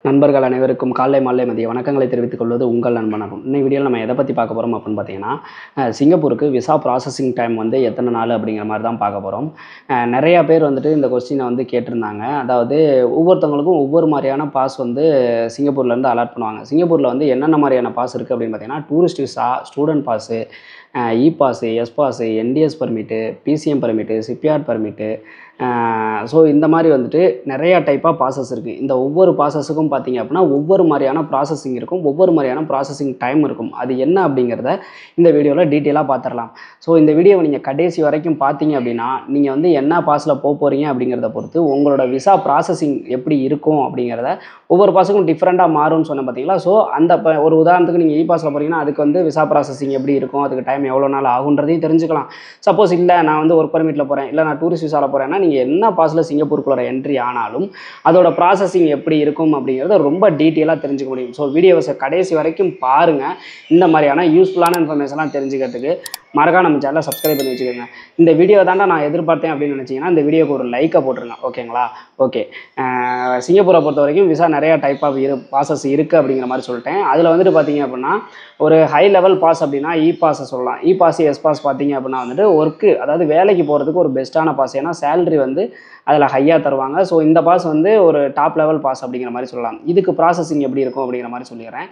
நண்பர்கள் அனைவருக்கும் காலை மாலை மதிய வணக்கங்களை தெரிவித்துக் கொள்வது உங்கள் நண்பனாகும். இன்னைக்கு வீடியோவில் நம்ம எதை பற்றி பார்க்க போகிறோம் அப்படின்னு பார்த்தீங்கன்னா, சிங்கப்பூருக்கு விசா ப்ராசஸிங் டைம் வந்து எத்தனை நாள் அப்படிங்கிற மாதிரி தான் பார்க்க போகிறோம். நிறையா பேர் வந்துட்டு இந்த கொஸ்டினை வந்து கேட்டிருந்தாங்க. அதாவது ஒவ்வொருத்தவங்களுக்கும் ஒவ்வொரு மாதிரியான பாஸ் வந்து சிங்கப்பூர்லேருந்து அலாட் பண்ணுவாங்க. சிங்கப்பூரில் வந்து என்னென்ன மாதிரியான பாஸ் இருக்குது அப்படின்னு பார்த்தீங்கன்னா, tourist visa, student pass, E pass, S pass, NTS permit, PCM permit, shipyard permit. So இந்த மாதிரி வந்துட்டு நிறையா டைப்பாக ப்ராசஸ் இருக்குது. இந்த ஒவ்வொரு ப்ராசஸுக்கும் பார்த்திங்க அப்படின்னா ஒவ்வொரு மாதிரியான ப்ராசஸிங் இருக்கும், ஒவ்வொரு மாதிரியான ப்ராசஸிங் டைம் இருக்கும். அது என்ன அப்படிங்கிறத இந்த வீடியோவில் டீட்டெயிலாக பார்த்துடலாம். ஸோ இந்த வீடியோவை நீங்கள் கடைசி வரைக்கும் பார்த்தீங்க அப்படின்னா நீங்கள் வந்து என்ன பாஸில் போகிறீங்க அப்படிங்கிறத பொறுத்து உங்களோட விசா ப்ராசஸிங் எப்படி இருக்கும் அப்படிங்கிறத ஒவ்வொரு பாஸுக்கும் டிஃப்ரெண்ட்டாக மாறும்னு சொன்னேன் பார்த்தீங்களா. ஸோ அந்த ஒரு உதாரணத்துக்கு நீங்கள் இ பாஸில் போகிறீங்கன்னா அதுக்கு வந்து விசா ப்ராசஸிங் எப்படி இருக்கும், அதுக்கு டைம் எவ்வளோ நாள் ஆகுன்றதையும் தெரிஞ்சுக்கலாம். சப்போஸ் இல்லை நான் வந்து ஒர்க் பர்மிட்டில் போகிறேன், இல்லை நான் டூரிஸ்ட் விசாவில் போகிறேன்னா நீங்கள் என்ன பாஸில் சிங்கப்பூருக்குள்ள என்ட்ரி ஆனாலும் அதோட ப்ராசஸிங் எப்படி இருக்கும் அப்படிங்கிறத ரொம்ப டீட்டெயிலாக தெரிஞ்சுக்க முடியும். ஸோ வீடியோவை கடைசி வரைக்கும் பாருங்கள். இந்த மாதிரியான யூஸ்ஃபுல்லான இன்ஃபர்மேஷன்லாம் தெரிஞ்சுக்கிறதுக்கு மறக்காம நம்ம சேனலை சப்ஸ்கிரைப் பண்ணி வச்சுக்கோங்க. இந்த வீடியோ தாண்டா நான் எதிர்பார்த்தேன் அப்படின்னு நினச்சிங்கன்னா இந்த வீடியோக்கு ஒரு லைக்கை போட்டுருங்க. ஓகேங்களா? ஓகே. சிங்கப்பூரை பொறுத்த வரைக்கும் விசா நிறையா டைப் ஆஃப் பாசஸ் இருக்குது அப்படிங்கிற மாதிரி சொல்லிட்டேன். அதில் வந்துட்டு பார்த்தீங்க அப்படின்னா ஒரு ஹை லெவல் பாஸ் அப்படின்னா இ பாஸை சொல்லலாம். இ பாஸ், எஸ் பாஸ் பார்த்தீங்க அப்படின்னா வந்துட்டு ஒர்க்கு, அதாவது வேலைக்கு போகிறதுக்கு ஒரு பெஸ்ட்டான பாஸ். ஏன்னா சேலரி வந்து அதில் ஹையாக தருவாங்க. ஸோ இந்த பாஸ் வந்து ஒரு டாப் லெவல் பாஸ் அப்படிங்கிற மாதிரி சொல்லலாம். இதுக்கு ப்ராசஸிங் எப்படி இருக்கும் அப்படிங்கிற மாதிரி சொல்லிடுறேன்.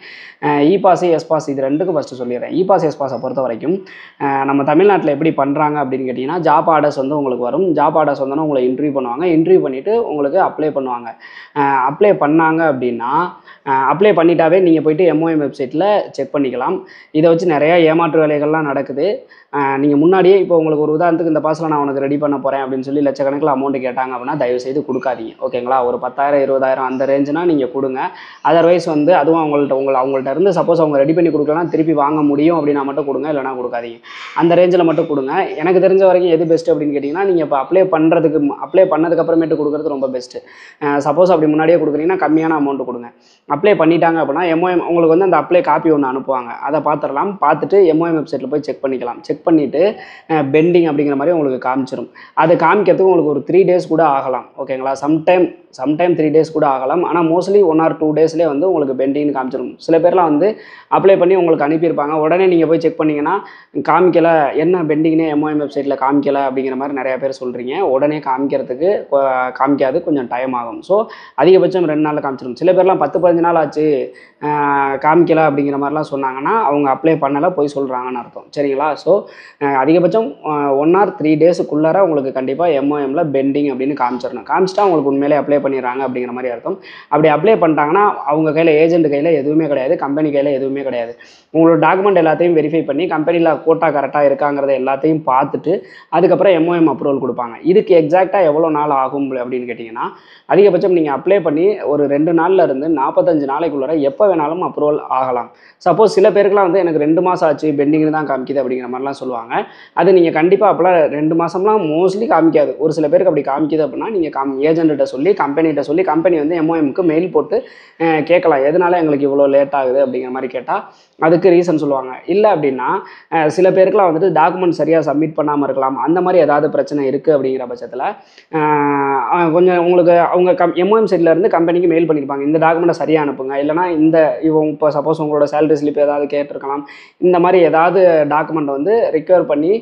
இ பாஸ், எஸ் பாஸ் இது ரெண்டுக்கும் ஃபஸ்ட்டு சொல்லிடுறேன். இ பாஸ், எஸ் பாஸை பொறுத்த வரைக்கும் நம்ம தமிழ்நாட்டில் எப்படி பண்ணுறாங்க அப்படின்னு கேட்டிங்கன்னா, ஜாப் ஆர்டர்ஸ் வந்து உங்களுக்கு வரும். ஜாப் ஆர்டர்ஸ் வந்தோன்னா உங்களை இன்டர்வியூ பண்ணுவாங்க. இன்டர்வியூ பண்ணிவிட்டு உங்களுக்கு அப்ளை பண்ணுவாங்க. அப்ளை பண்ணாங்க அப்படின்னா அப்ளை பண்ணிட்டாவே நீங்கள் போய்ட்டு எம்ஓஎம் வெப்சைட்டில் செக் பண்ணிக்கலாம். இதை வச்சு நிறையா ஏமாற்று வேலைகள்லாம் நடக்குது. நீங்கள் முன்னாடியே இப்போ உங்களுக்கு ஒரு உதாரணத்துக்கு இந்த பாஸில் நான் உனக்கு ரெடி பண்ண போகிறேன் அப்படின்னு சொல்லி லட்சக்கணக்கில் அமௌண்ட் கேட்டாங்க அப்படின்னா தயவுசெய்து கொடுக்காதீங்க. ஓகேங்களா? ஒரு 10,000 20,000 அந்த ரேஞ்சுனா நீங்கள் கொடுங்க. அதர்வைஸ் வந்து அதுவும் அவங்கள்ட்ட இருந்து சப்போஸ் அவங்க ரெடி பண்ணி கொடுக்கலாம் திருப்பி வாங்க முடியும் அப்படின்னா மட்டும் கொடுங்க, இல்லைனா கொடுக்காதீங்க. அந்த ரேஞ்சில் மட்டும் கொடுங்க. எனக்கு தெரிஞ்ச வரைக்கும் எது பெஸ்ட்டு அப்படின்னு கேட்டிங்கன்னா, நீங்கள் இப்போ அப்ளை பண்ணதுக்கப்புறமேட்டு கொடுக்குறது ரொம்ப பெஸ்ட்டு. சப்போஸ் அப்படி முன்னாடியே கொடுக்குறீங்கன்னா கம்மியான அமௌண்ட்டு கொடுங்க. அப்ளை பண்ணிட்டாங்க அப்படின்னா எம்ஓஎம் உங்களுக்கு வந்து அந்த அப்ளை காப்பி ஒன்று அனுப்புவாங்க. அதை பார்த்துடலாம். பார்த்துட்டு எம்ஓஎம் வெப்சைட்டில் போய் செக் பண்ணிக்கலாம். செக் பண்ணிவிட்டு பெண்டிங் அப்படிங்கிற மாதிரி உங்களுக்கு காமிச்சிடும். அது காமிக்கிறதுக்கு உங்களுக்கு ஒரு 3 days கூட ஆகலாம். ஓகேங்களா? சம்டைம் 3 days கூட ஆகலாம். ஆனால் மோஸ்ட்லி 1 or 2 daysலேயே வந்து உங்களுக்கு பெண்டிங்னு காமிச்சிடும். சில பேர்லாம் வந்து அப்ளை பண்ணி உங்களுக்கு அனுப்பியிருப்பாங்க. உடனே நீங்கள் போய் செக் பண்ணிங்கன்னா காமிக்கலை, என்ன பெண்டிங்னே எம்ஓஎம் வெப்சைட்டில் காமிக்கலை அப்படிங்கிற மாதிரி நிறையா பேர் சொல்கிறீங்க. உடனே காமிக்காது, கொஞ்சம் டைம் ஆகும். ஸோ அதிகபட்சம் 2 நாளில் காமிச்சிடும். சில பேர்லாம் 10-15 நாள் ஆச்சு காமிக்கலை அப்படிங்கிற மாதிரிலாம் சொன்னாங்கன்னா அவங்க அப்ளை பண்ணலை, போய் சொல்கிறாங்கன்னு அர்த்தம். சரிங்களா? ஸோ அதிகபட்சம் 1 or 3 daysக்குள்ளார உங்களுக்கு கண்டிப்பாக எம்ஓஎம்ல பெண்டிங் அப்படின்னு காமிச்சிடணும். காமிச்சிட்டா உங்களுக்கு உண்மையிலே அப்ளை பண்ணிடுறாங்க அப்படிங்கிற மாதிரி அர்த்தம். அப்படி அப்ளை பண்ணிட்டாங்கன்னா அவங்க கையில், ஏஜென்ட் கையில் எதுவுமே கிடையாது, கம்பெனி கையில் எதுவுமே கிடையாது. உங்களோட டாக்குமெண்ட் எல்லாத்தையும் வெரிஃபை பண்ணி கம்பெனியில் கோட்டா கரெக்டாக இருக்காங்கிறத எல்லாத்தையும் பார்த்துட்டு அதுக்கப்புறம் எம்ஓஎம் அப்ரூவல் கொடுப்பாங்க. இதுக்கு எக்ஸாக்டாக எவ்வளோ நாள் ஆகும் அப்படின்னு கேட்டிங்கன்னா, அதிகபட்சம் நீங்கள் அப்ளை பண்ணி ஒரு 2 நாளில் இருந்து 45 நாளைக்குள்ளார எப்போ வேணாலும் அப்ரூவல் ஆகலாம். சப்போஸ் சில பேருக்குலாம் வந்து எனக்கு 2 மாதம் ஆச்சு பெண்டிங்னு தான் காமிக்குது அப்படிங்கிற மாதிரிலாம் சொல்லுவாங்க. அது நீங்கள் கண்டிப்பாக அப்போலாம் 2 மாதம்லாம் மோஸ்ட்லி காமிக்காது. ஒரு சில பேருக்கு அப்படி காமிக்குது அப்படின்னா நீங்கள் ஏஜென்ட்ட சொல்லி கம்பெனிகிட்ட சொல்லி கம்பெனி வந்து எம்ஓஎம்க்கு மெயில் போட்டு கேட்கலாம், எதனால எங்களுக்கு இவ்வளோ லேட் ஆகுது அப்படிங்கிற மாதிரி கேட்டால் அதுக்கு ரீசன் சொல்லுவாங்க. இல்லை அப்படின்னா சில பேருக்குலாம் வந்துட்டு டாக்குமெண்ட் சரியாக சப்மிட் பண்ணாமல் இருக்கலாம். அந்த மாதிரி ஏதாவது பிரச்சனை இருக்குது அப்படிங்கிற பட்சத்தில் கொஞ்சம் உங்களுக்கு அவங்க எம்ஓஎம் சைட்லேருந்து கம்பெனிக்கு மெயில் பண்ணியிருப்பாங்க, இந்த டாக்குமெண்ட்டை சரியாக அனுப்புங்க, இல்லைனா இப்போ சப்போஸ் உங்களோட சேலரி ஸ்லிப் ஏதாவது கேட்டிருக்கலாம். இந்த மாதிரி ஏதாவது டாக்குமெண்ட் வந்து ரிக்வயர் பண்ணி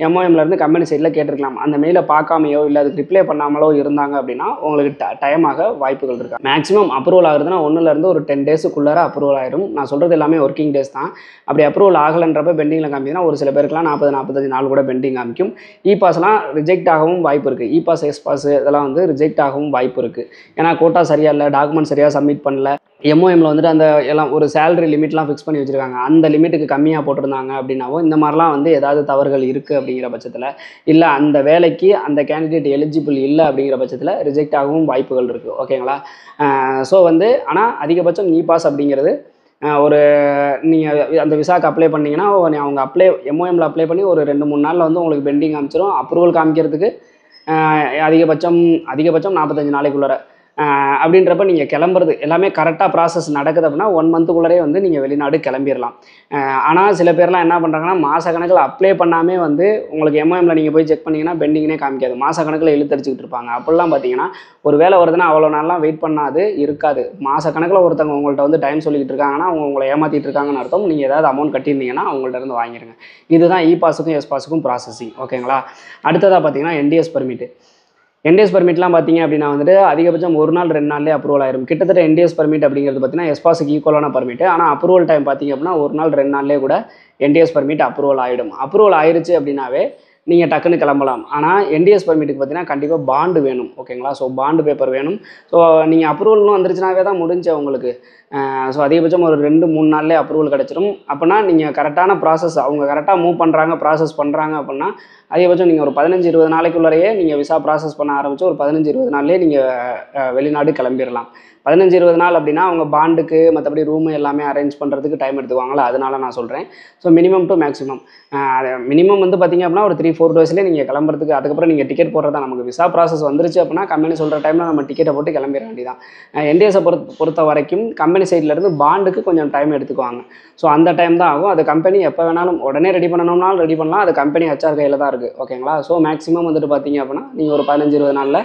எம்ஓஎம்லேருந்து கம்பெனி சைடில் கேட்டிருக்கலாம். அந்த மெயிலை பார்க்காமையோ இல்லை அதுக்கு ரிப்ளை பண்ணாமலோ இருந்தாங்க அப்படின்னா உங்களுக்கு டைம் ஆக வாய்ப்புகள் இருக்குது. மேக்ஸிமம் அப்ரூவல் ஆகுதுன்னா 1லேருந்து ஒரு 10 daysக்குள்ளார அப்ரூவல் ஆயிடும். நான் சொல்கிறது எல்லாமே ஒர்க்கிங் டேஸ் தான். அப்படி அப்ரூவல் ஆகலைன்றப்ப பெண்டிங்கில் காமிக்குதுன்னா ஒரு சில பேருக்குலாம் 40-45 நாள் கூட பெண்டிங் காமிக்கும். இ பாஸ்லாம் ரிஜெக்ட் ஆகவும் வாய்ப்பு இருக்குது. இ பாஸ், எஸ் பாஸ் இதெல்லாம் வந்து ரிஜெக்ட் ஆகவும் வாய்ப்பு இருக்குது. ஏன்னா கோட்டா சரியாக இல்லை, டாக்குமெண்ட் சரியாக சப்மிட் பண்ணல, எம்ஓஎம்ல வந்துட்டு அந்த எல்லாம் ஒரு சேலரி லிமிட்லாம் ஃபிக்ஸ் பண்ணி வச்சுருக்காங்க, அந்த லிமிட்டுக்கு கம்மியாக போட்டிருந்தாங்க அப்படின்னாவோ இந்த மாதிரிலாம் வந்து ஏதாவது தவறுகள் இருக்குது அப்படிங்கிற பட்சத்தில், இல்லை அந்த வேலைக்கு அந்த கேண்டிடேட் எலிஜிபிள் இல்லை அப்படிங்கிற பட்சத்தில் ரிஜெக்ட் ஆகவும் வாய்ப்புகள் இருக்குது. ஓகேங்களா? ஸோ வந்து ஆனால் அதிகபட்சம் இ பாஸ் அப்படிங்கிறது ஒரு நீங்கள் அந்த விசாக்கு அப்ளை பண்ணிங்கன்னா அவங்க எம்ஓஎம்ல அப்ளை பண்ணி ஒரு 2-3 நாளில் வந்து உங்களுக்கு பெண்டிங் காமிச்சிடும். அப்ரூவல் காமிக்கிறதுக்கு அதிகபட்சம் 45 நாளைக்குள்ளார அப்படின்றப்ப நீங்கள் கிளம்புறது எல்லாமே கரெக்டாக ப்ராசஸ் நடக்குது அப்படின்னா 1 மந்த்துக்குள்ளரே வந்து நீங்கள் வெளிநாடு கிளம்பிடலாம். ஆனால் சில பேர்லாம் என்ன பண்ணுறாங்கன்னா மாதக்கணக்கில் அப்ளை பண்ணாமே வந்து உங்களுக்கு எம்ஓஎம்ல நீங்கள் போய் செக் பண்ணிங்கன்னா பெண்டிங்னே காமிக்காது, மாதக்கணக்கில் இழுத்தடிச்சிக்கிட்டு இருப்பாங்க. அப்படிலாம் பார்த்தீங்கன்னா ஒரு வேலை வருதுன்னா அவ்வளோ நாள்லாம் வெயிட் பண்ணாது இருக்காது. மாதக்கணக்கில் ஒருத்தவங்க உங்கள்கிட்ட வந்து டைம் சொல்லிக்கிட்டு இருக்காங்கன்னா அவங்க உங்களை ஏமாற்றிட்டு இருக்காங்கன்னு அர்த்தம். நீங்கள் ஏதாவது அமௌண்ட் கட்டியிருந்தீங்கன்னா அவங்கள்ட்ட இருந்து வாங்கிடுங்க. இதுதான் இ பாஸுக்கும் எஸ் பாஸுக்கும் ப்ராசஸிங். ஓகேங்களா? அடுத்ததாக பார்த்தீங்கன்னா என்டிஎஸ் பர்மிட். என்டிஎஸ் பர்மிட்லாம் பார்த்தீங்க அப்படின்னா வந்துட்டு அதிகபட்சம் 1 நாள் 2 நாள்லேயே அப்ரூவல் ஆயிரும். கிட்டத்தட்ட என்டிஎஸ் பர்மிட் அப்படிங்கிறது பார்த்தீங்கன்னா எஸ்பாஸுக்கு ஈக்குவலான பர்மிட். ஆனால் அப்ரூவல் டைம் பார்த்தீங்க அப்படின்னா 1 நாள் 2 நாள்லேயே கூட என்டிஎஸ் பர்மிட் அப்ரூவல் ஆகிடும். அப்ரூவல் ஆயிடுச்சு அப்படின்னாவே நீங்கள் டக்குன்னு கிளம்பலாம். ஆனால் என்டிஎஸ் பர்மிட்டுக்கு பார்த்தீங்கன்னா கண்டிப்பாக பாண்டு வேணும். ஓகேங்களா? ஸோ பாண்டு பேப்பர் வேணும். ஸோ நீங்கள் அப்ரூவல்னு வந்துருச்சுனாவே தான் முடிஞ்ச உங்களுக்கு. ஸோ அதிகபட்சம் ஒரு 2-3 நாள்லேயே அப்ரூவல் கிடச்சிரும். அப்படின்னா நீங்கள் கரெக்டான ப்ராசஸ் அவங்க கரெக்டாக மூவ் பண்ணுறாங்க, ப்ராசஸ் பண்ணுறாங்க அப்படின்னா அதிகபட்சம் நீங்கள் ஒரு 15-20 நாளைக்குள்ளேயே நீங்கள் விசா ப்ராசஸ் பண்ண ஆரம்பித்து ஒரு 15-20 நாள்லேயே நீங்கள் வெளிநாடு கிளம்பிடலாம். 15-20 நாள் அப்படின்னா அவங்க பாண்டுக்கு மற்றபடி ரூமு எல்லாமே அரேஞ்ச் பண்ணுறதுக்கு டைம் எடுத்துக்குவாங்களா, அதனால நான் சொல்கிறேன். So minimum to maximum minimum வந்து பார்த்திங்க அப்படின்னா ஒரு 3-4 டேஸ்லேயே நீங்கள் கிளம்புறதுக்கு, அதுக்கப்புறம் நீங்கள் டிக்கெட் போடுறது தான். நமக்கு விசா ப்ராசஸ் வந்துருச்சு அப்படின்னா கம்பெனி சொல்கிற டைமில் நம்ம டிக்கெட்டை போட்டு கிளம்பிட வேண்டியதான். என்டிஎஸை பொறுத்த வரைக்கும் கம்பெனி சைட்லேருந்து பாண்டுக்கு கொஞ்சம் டைம் எடுத்துக்குவாங்க. ஸோ அந்த டைம் தான் ஆகும். அது கம்பெனி எப்போ வேணாலும் உடனே ரெடி பண்ணணும்னாலும் ரெடி பண்ணலாம். அது கம்பெனி ஹெச்ஆர் கையில் தான் இருக்குது. ஓகேங்களா? ஸோ மேக்ஸிமம் வந்துட்டு பார்த்தீங்க அப்படின்னா நீங்கள் ஒரு 15-20 நாளில்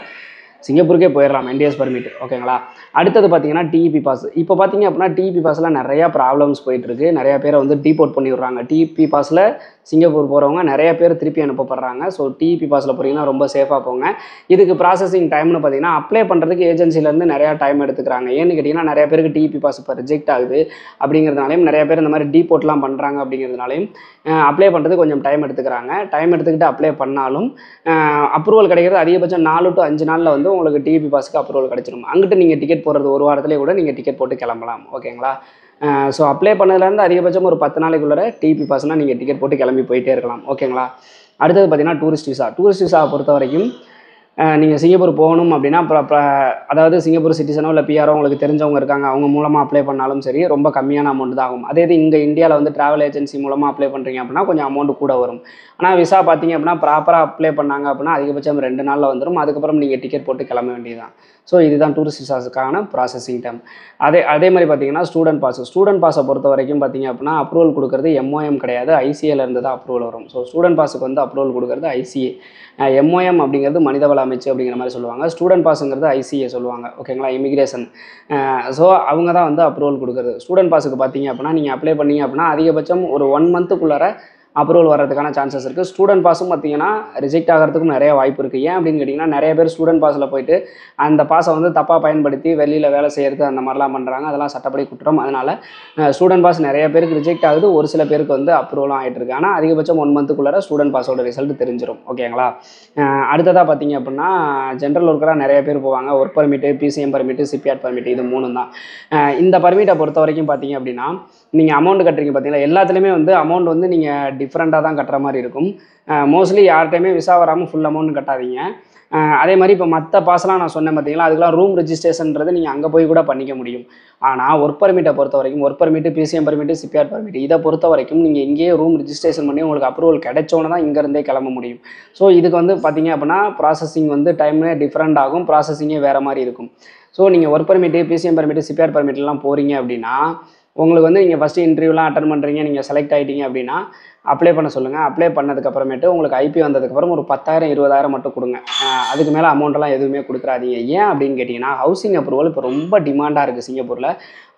சிங்கப்பூருக்கே போயிடலாம் என்டிஎஸ் பர்மிட். ஓகேங்களா? அடுத்தது பார்த்தீங்கன்னா டிஇபி பாஸ். இப்போ பார்த்தீங்க அப்படின்னா டிஇபி பாஸில் நிறையா ப்ராப்ளம்ஸ் போயிட்டுருக்கு. நிறையா பேரை வந்து டீபோர்ட் பண்ணி விட்றாங்க. டிஇபி பாஸில் சிங்கப்பூர் போகிறவங்க நிறைய பேர் திருப்பி அனுப்பப்படுறாங்க. ஸோ டிஇபி பாஸில் போகிறீங்கன்னா ரொம்ப சேஃபாக போங்க. இதுக்கு ப்ராசஸிங் டைம்னு பார்த்தீங்கன்னா அப்ளை பண்ணுறதுக்கு ஏஜென்சிலேருந்து நிறையா டைம் எடுத்துக்கிறாங்க. ஏன்னு கேட்டிங்கன்னா நிறைய பேருக்கு டிஇபி பாஸ் இப்போ ரிஜெக்ட் ஆகுது அப்படிங்கிறதுனாலையும், நிறைய பேர் இந்த மாதிரி டீபோர்ட்லாம் பண்ணுறாங்க அப்படிங்கிறதுனாலையும் அப்ளை பண்ணுறதுக்கு கொஞ்சம் டைம் எடுத்துக்கிறாங்க. டைம் எடுத்துக்கிட்டு அப்ளை பண்ணாலும் அப்ரூவல் கிடைக்கிறது அதிகபட்சம் 4 to 5 நாளில் வந்து உங்களுக்கு டிஇபி பாஸுக்கு அப்ரூவல் கிடைச்சிடும். அங்கிட்டு நீங்கள் டிக்கெட் போடுறது ஒரு வாரத்திலே கூட நீங்கள் டிக்கெட் போட்டு கிளம்பலாம். ஓகேங்களா? ஸோ அப்ளை பண்ணதுலேருந்து அதிகபட்சம் ஒரு 10 நாளைக்குள்ளே டிஇபி பாஸ்னால் நீங்கள் டிக்கெட் போட்டு கிளம்பி போயிட்டே இருக்கலாம். ஓகேங்களா? அடுத்தது பார்த்தீங்கன்னா டூரிஸ்ட் விசா. டூரிஸ்ட் விசாவை பொறுத்த வரைக்கும் நீங்கள் சிங்கப்பூர் போகணும் அப்படின்னா அதாவது சிங்கப்பூர் சிட்டிசனோ இல்லை பிஆரோ உங்களுக்கு தெரிஞ்சவங்க இருக்காங்க, அவங்க மூலமாக அப்ளை பண்ணாலும் சரி ரொம்ப கம்மியான அமௌண்ட் தான் ஆகும். அதே இது இங்கே இந்தியாவில் வந்து ட்ராவல் ஏஜென்சி மூலமாக அப்ளை பண்ணுறீங்க அப்படின்னா கொஞ்சம் அமௌண்ட் கூட வரும். ஆனால் விசா பார்த்தீங்க அப்படின்னா ப்ராப்பராக அப்ளை பண்ணாங்க அப்படின்னா அதிகபட்சம் 2 நாளில் வந்துடும். அதுக்கப்புறம் நீங்கள் டிக்கெட் போட்டு கிளம்ப வேண்டியதுதான். ஸோ இதுதான் டூரிஸ்ட் விசாஸுக்கான ப்ராசஸிங் டைம். அதே மாதிரி பார்த்தீங்கன்னா ஸ்டூடெண்ட் பாஸ். ஸ்டூடெண்ட் பாஸை பொறுத்த வரைக்கும் பார்த்தீங்க அப்படின்னா அப்ரூவல் கொடுக்குறது எம்ஓஎம் கிடையாது, ஐசிஏலேருந்து தான் அப்ரூவல் வரும். ஸோ ஸ்டூடெண்ட் பாஸுக்கு வந்து அப்ரூவல் கொடுக்குறது ஐசிஏ. எம்ஓஎம் அப்படிங்கிறது மனிதவள அமைச்சு அப்படிங்கிற மாதிரி சொல்லுவாங்க. ஸ்டூடெண்ட் பாஸுங்கிறது ஐசிஏ சொல்லுவாங்க. ஓகேங்களா? இமிக்ரேஷன். ஸோ அவங்க தான் வந்து அப்ரூவல் கொடுக்குறது. ஸ்டூடெண்ட் பாஸுக்கு பார்த்தீங்க அப்படின்னா நீங்கள் அப்ளை பண்ணீங்க அப்படின்னா அதிகபட்சம் ஒரு 1 மந்த்துக்குள்ளார அப்ரூவல் வர்றதுக்கான சான்சஸ் இருக்குது. ஸ்டூடெண்ட் பாஸும் பார்த்தீங்கன்னா ரிஜெக்ட் ஆகிறதுக்கும் நிறைய வாய்ப்பு இருக்குது. ஏன் அப்படின்னு கேட்டிங்கன்னா நிறைய பேர் ஸ்டூடெண்ட் பாஸில் போயிட்டு அந்த பாஸை வந்து தப்பாக பயன்படுத்தி வெளியில் வேலை செய்கிறது அந்த மாதிரிலாம் பண்ணுறாங்க. அதெல்லாம் சட்டப்படி குற்றம். அதனால் ஸ்டூடெண்ட் பாஸ் நிறைய பேருக்கு ரிஜெக்ட் ஆகுது, ஒரு சில பேருக்கு வந்து அப்ரூவலும் ஆகிட்டு இருக்கு. ஆனால் அதிகபட்சம் 1 மந்த்துக்குள்ளார ஸ்டூடெண்ட் பாஸோட ரிசல்ட் தெரிஞ்சிடும். ஓகேங்களா? அடுத்ததாக பார்த்தீங்க அப்படின்னா ஜென்ரல் ஒர்க்கராக நிறைய பேர் போவாங்க. Work permit, PCM permit, CPR permit, இது 3 தான். இந்த பர்மிட்டை பொறுத்த வரைக்கும் பார்த்தீங்க அப்படின்னா நீங்கள் அமௌண்ட் கட்டுறீங்க பார்த்தீங்களா, எல்லாத்துலேயுமே வந்து அமௌண்ட் வந்து நீங்கள் டிஃப்ரெண்ட்டாக தான் கட்டுற மாதிரி இருக்கும். மோஸ்ட்லி யார்கிட்டையுமே விசா வராமல் ஃபுல் அமௌண்ட் கட்டாதீங்க. அதே மாதிரி இப்போ மற்ற பாஸ்லாம் நான் சொன்னேன் பார்த்தீங்களா, அதுக்கெலாம் ரூம் ரிஜிஸ்ட்ரேஷன்றது நீங்கள் அங்கே போய் கூட பண்ணிக்க முடியும். ஆனால் ஒர்க் பர்மிட்டை பொறுத்த வரைக்கும் work permit, PCM permit, CPR permit இதை பொறுத்த வரைக்கும் நீங்கள் இங்கேயே ரூம் ரிஜிஸ்ட்ரேஷன் பண்ணி உங்களுக்கு அப்ரூவல் கிடைச்சோன்னு தான் இங்கேருந்தே கிளம்ப முடியும். ஸோ இதுக்கு வந்து பார்த்தீங்க அப்படின்னா ப்ராசஸிங் வந்து டைம்லே டிஃப்ரெண்ட் ஆகும், ப்ராசஸிங்கே வேறு மாதிரி இருக்கும். ஸோ நீங்கள் work permit, PCM permit, CPR பர்மிட்லாம் போகிறீங்க அப்படின்னா உங்களுக்கு வந்து நீங்கள் ஃபஸ்ட்டு இன்டர்வியூலாம் அட்டன் பண்ணுறீங்க, நீங்கள் செலக்ட் ஆகிட்டீங்க அப்படின்னா அப்ளை பண்ண சொல்லுங்கள். அப்ளை பண்ணதுக்கப்புறமேட்டு உங்களுக்கு ஐபி வந்ததுக்கப்புறம் ஒரு 10,000 20,000 மட்டும் கொடுங்க. அதுக்கு மேலே அமௌண்ட்டெல்லாம் எதுவுமே கொடுத்துறாதீங்க. ஏன் அப்படின்னு கேட்டிங்கன்னா ஹவுசிங் அப்ரூவல் இப்போ ரொம்ப டிமாண்டாக இருக்குது சிங்கப்பூரில்.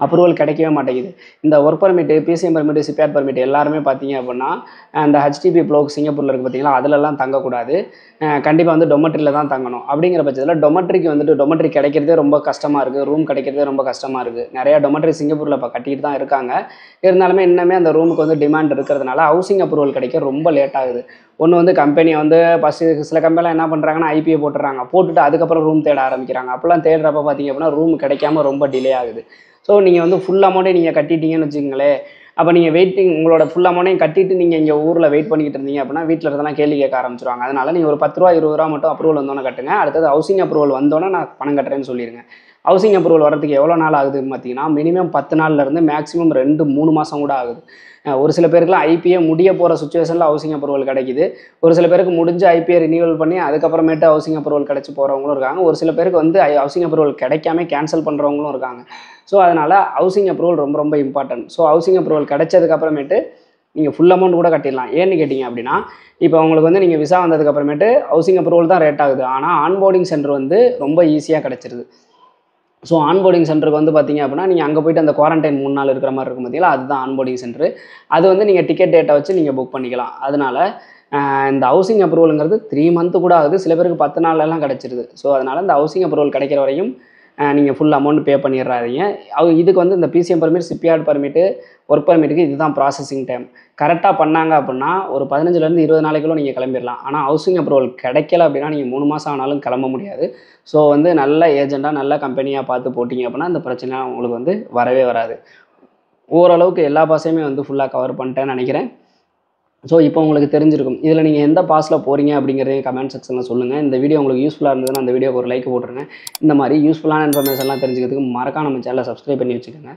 அப்ரூவல் கிடைக்கவே மாட்டேங்குது. இந்த work permit, PCM permit, CPR permit எல்லாருமே பார்த்தீங்க அப்படின்னா அந்த ஹெச்டிபி ப்ளோக் சிங்கப்பூரில் இருக்குது பார்த்தீங்களா, அதிலெல்லாம் தங்கக்கூடாது. கண்டிப்பாக வந்து டொமட்ரியில் தான் தங்கணும். அப்படிங்கிற பட்சத்தில் டொமட்ரிக்கு வந்துட்டு டொமட்ரி கிடைக்கிறதே ரொம்ப கஷ்டமாக இருக்குது, ரூம் கிடைக்கிறதே ரொம்ப கஷ்டமாக இருக்குது. நிறையா டொமட்ரி சிங்கப்பூரில் இப்போ கட்டிட்டு தான் இருக்காங்க. இருந்தாலுமே இன்னுமே அந்த ரூமுக்கு வந்து டிமாண்ட் இருக்கிறதுனால ஹவுசிங் அப்ரூவல் கிடைக்க ரொம்ப லேட் ஆகுது. ஒன்று வந்து கம்பெனி வந்து ஃபஸ்ட்டு சில கம்பெனிலாம் என்ன பண்ணுறாங்கன்னா ஐபிஏ போட்டுறாங்க, போட்டுட்டு அதுக்கப்புறம் ரூம் தேட ஆரம்பிக்கிறாங்க. அப்போல்லாம் தேடுறப்ப பார்த்தீங்க அப்படின்னா ரூம் கிடைக்காம ரொம்ப டிலே ஆகுது. ஸோ நீங்கள் வந்து ஃபுல் அமௌண்ட்டே நீங்கள் கட்டிட்டீங்கன்னு வச்சுக்கோங்களேன், அப்போ நீங்கள் வெயிட்டிங் உங்களோட ஃபுல் அமௌண்ட்டையும் கட்டிட்டு நீங்கள் இங்கே ஊரில் வெயிட் பண்ணிக்கிட்டு இருந்தீங்க அப்படின்னா வீட்டில் இருந்தெல்லாம் கேள்வி கேட்க ஆரம்பிச்சிருவாங்க. அதனால் நீங்கள் ஒரு 10 ரூபா 20 ரூபா மட்டும் அப்ரூவல் வந்தோன்னே கட்டுங்க. அடுத்தது ஹவுசிங் அப்ரூவல் வந்தோன்னே நான் பணம் கட்டுறேன்னு சொல்லிடுங்க. ஹவுசிங் அப்ரூவல் வரதுக்கு எவ்வளோ நாள் ஆகுதுன்னு பார்த்தீங்கன்னா மினிமம் 10 நாள்லேருந்து மேக்ஸிமம் 2-3 மாதம் கூட ஆகுது. ஒரு சில பேருக்குலாம் ஐபிஏ முடிய போகிற சுச்சுவேஷனில் ஹவுசிங் அப்ரூவல் கிடைக்குது. ஒரு சில பேருக்கு முடிஞ்ச ஐபிஏ ரினியூவல் பண்ணி அதுக்கப்புறமேட்டு ஹவுசிங் அப்ரூவல் கிடச்சி போகிறவங்களும் இருக்காங்க. ஒரு சில பேருக்கு வந்து ஹவுசிங் அப்ரூவல் கிடைக்காம கேன்சல் பண்ணுறவங்களும் இருக்காங்க. ஸோ அதனால் ஹவுசிங் அப்ரூவல் ரொம்ப ரொம்ப இம்பார்ட்டன்ட். ஸோ ஹவுசிங் அப்ரூவல் கிடைச்சதுக்கப்புறமேட்டு நீங்கள் ஃபுல் அமௌண்ட் கூட கட்டிடலாம். ஏன்னு கேட்டிங்க அப்படின்னா, இப்போ உங்களுக்கு வந்து நீங்கள் விசா வந்ததுக்கப்புறமேட்டு ஹவுசிங் அப்ரூவல் தான் ரேட் ஆகுது. ஆனால் ஆன்போர்டிங் சென்டர் வந்து ரொம்ப ஈஸியாக கிடச்சிருது. ஸோ ஆன்போர்டிங் சென்டருக்கு வந்து பார்த்தீங்க அப்படின்னா, நீங்கள் அங்கே போய்ட்டு அந்த குவாரண்டைன் 3 நாள் இருக்கிற மாதிரி இருக்கும் பார்த்தீங்களா, அதுதான் ஆன்போர்டிங் சென்டர். அது வந்து நீங்கள் டிக்கெட் டேட்டை வச்சு நீங்கள் புக் பண்ணிக்கலாம். அதனால இந்த ஹவுசிங் அப்ரூவலுங்கிறது 3 மந்த்து கூட ஆகுது. சில பேருக்கு 10 நாள்லலாம் கிடச்சிருது. ஸோ அதனால் இந்த ஹவுசிங் அப்ரூவல் கிடைக்கிற வரையும் நீங்கள் ஃபுல் அமௌண்ட் பே பண்ணிடுறாதீங்க. இதுக்கு வந்து இந்த PCM permit, shipyard permit, work பர்மிட்டுக்கு இதுதான் ப்ராசஸிங் டைம். கரெக்டாக பண்ணாங்க அப்படின்னா ஒரு 15லேருந்து 20 நாளைக்குள்ள நீங்கள் கிளம்பிடலாம். ஆனால் ஹவுசிங் அப்ரூவல் கிடைக்கல அப்படின்னா நீங்கள் 3 மாதம் ஆனாலும் கிளம்ப முடியாது. ஸோ வந்து நல்ல ஏஜெண்டாக நல்ல கம்பெனியாக பார்த்து போட்டிங்க அப்படின்னா இந்த பிரச்சனை உங்களுக்கு வந்து வரவே வராது. ஓரளவுக்கு எல்லா பாஸையுமே வந்து ஃபுல்லாக கவர் பண்ணிட்டேன்னு நினைக்கிறேன். ஸோ இப்போ உங்களுக்கு தெரிஞ்சிருக்கும். இதில் நீங்கள் எந்த பாஸில் போகிறீங்க அப்படிங்கிறதையும் கமெண்ட் செக்ஷனில் சொல்லுங்கள். இந்த வீடியோ உங்களுக்கு யூஸ்ஃபுல்லாக இருந்ததுன்னா அந்த வீடியோக்கு ஒரு லைக் போட்டுருங்க. இந்த மாதிரி யூஸ்ஃபுல்லான இன்ஃபர்மேஷன்லாம் தெரிஞ்சுக்கிறதுக்கு மறக்காம நம்ம சேனலை சப்ஸ்கிரைப் பண்ணி வச்சுக்கோங்க.